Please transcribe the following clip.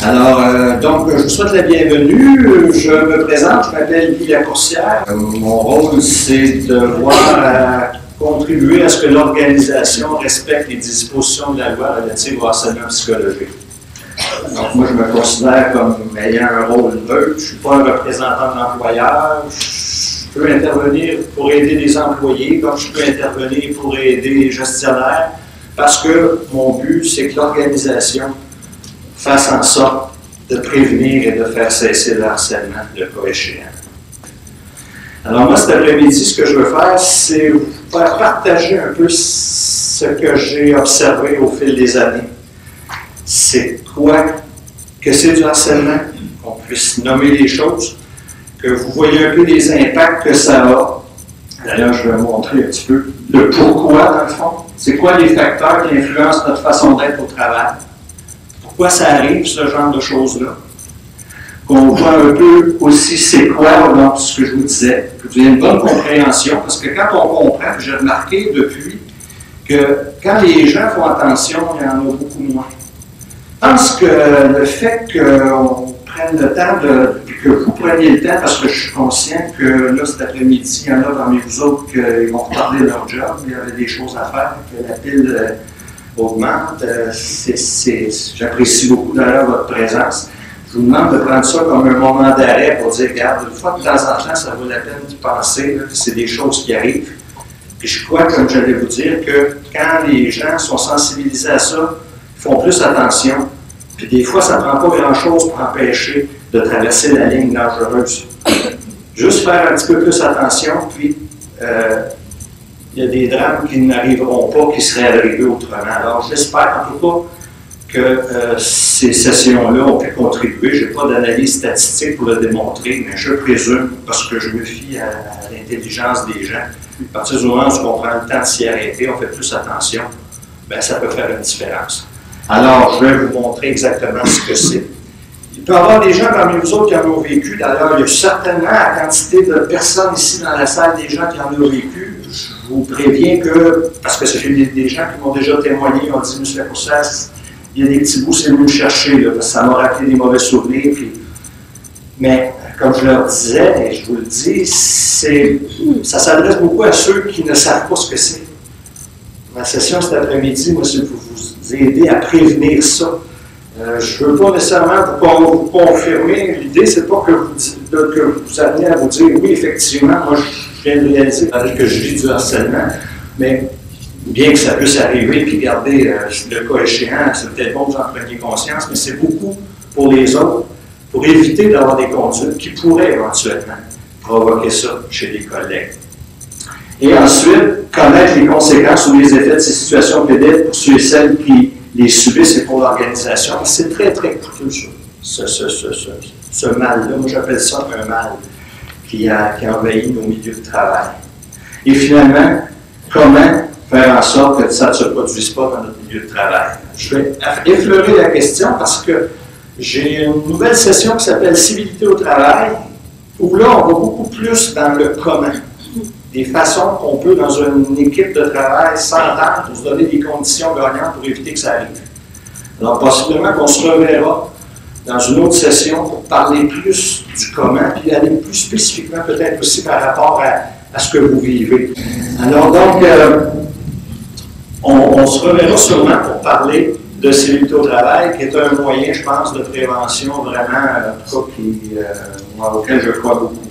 Donc, je vous souhaite la bienvenue. Je me présente, je m'appelle Guy Lacourcière. Mon rôle, c'est de contribuer à ce que l'organisation respecte les dispositions de la loi relative au harcèlement psychologique. Donc, moi, je me considère comme ayant un rôle neutre. Je ne suis pas un représentant de l'employeur. Je peux intervenir pour aider les employés, comme je peux intervenir pour aider les gestionnaires, parce que mon but, c'est que l'organisation fasse en sorte de prévenir et de faire cesser le harcèlement, le cas échéant. Alors moi, cet après-midi, ce que je veux faire, c'est vous faire partager un peu ce que j'ai observé au fil des années. C'est quoi que c'est du harcèlement, qu'on puisse nommer les choses, que vous voyez un peu les impacts que ça a. D'ailleurs, je vais vous montrer un petit peu le pourquoi, dans le fond. C'est quoi les facteurs qui influencent notre façon d'être au travail. Pourquoi ça arrive, ce genre de choses-là. Qu'on voit un peu aussi c'est quoi, donc, ce que je vous disais, que vous ayez une bonne compréhension, parce que quand on comprend, j'ai remarqué depuis que quand les gens font attention, il y en a beaucoup moins. Je pense que le fait qu'on prenne le temps que vous preniez le temps, parce que je suis conscient que là, cet après-midi, il y en a parmi vous autres qui vont retarder leur job, il y avait des choses à faire, que la pile augmente. J'apprécie beaucoup d'ailleurs votre présence. Je vous demande de prendre ça comme un moment d'arrêt pour dire, regarde, une fois de temps en temps, ça vaut la peine d'y penser, que c'est des choses qui arrivent. Puis je crois, comme j'allais vous dire, que quand les gens sont sensibilisés à ça, ils font plus attention. Puis des fois, ça ne prend pas grand-chose pour empêcher de traverser la ligne dangereuse. Juste faire un petit peu plus attention, puis il y a des drames qui n'arriveront pas, qui seraient arrivés autrement. Alors, j'espère en tout cas que ces sessions-là ont pu contribuer. Je n'ai pas d'analyse statistique pour le démontrer, mais je présume, parce que je me fie à l'intelligence des gens, à partir du moment où on prend le temps de s'y arrêter, on fait plus attention, bien, ça peut faire une différence. Alors, je vais vous montrer exactement ce que c'est. Il peut y avoir des gens parmi vous autres qui en ont vécu. D'ailleurs, il y a certainement la quantité de personnes ici dans la salle, des gens qui en ont vécu. Je vous préviens que, parce que j'ai des gens qui m'ont déjà témoigné, ils ont dit, M. Lacourcière, il y a des petits bouts, c'est venu me chercher, là, parce que ça m'a rappelé des mauvais souvenirs. Puis... Mais, comme je leur disais, et je vous le dis, ça s'adresse beaucoup à ceux qui ne savent pas ce que c'est. Ma session cet après-midi, moi, c'est pour vous aider à prévenir ça. Je ne veux pas nécessairement vous confirmer. L'idée, c'est pas que vous amenez à vous dire, oui, effectivement, moi, je viens de réaliser que je vis du harcèlement, mais bien que ça puisse arriver, puis garder le cas échéant, c'est peut-être bon que vous en preniez conscience, mais c'est beaucoup pour les autres, pour éviter d'avoir des conduites qui pourraient éventuellement provoquer ça chez des collègues. Et ensuite, connaître les conséquences ou les effets de ces situations pénibles pour ceux et celles qui les subissent et pour l'organisation. C'est très, très coûteux, ce mal-là. Moi, j'appelle ça un mal qui envahit nos milieux de travail. Et finalement, comment faire en sorte que ça ne se produise pas dans notre milieu de travail. Je vais effleurer la question parce que j'ai une nouvelle session qui s'appelle « Civilité au travail » où là, on va beaucoup plus dans le comment. Des façons qu'on peut, dans une équipe de travail, s'entendre pour se donner des conditions gagnantes pour éviter que ça arrive. Alors, possiblement qu'on se reverra dans une autre session pour parler plus du comment, puis aller plus spécifiquement peut-être aussi par rapport à ce que vous vivez. Alors donc, on se reverra sûrement pour parler de civilité au travail, qui est un moyen, je pense, de prévention vraiment, auquel je crois beaucoup.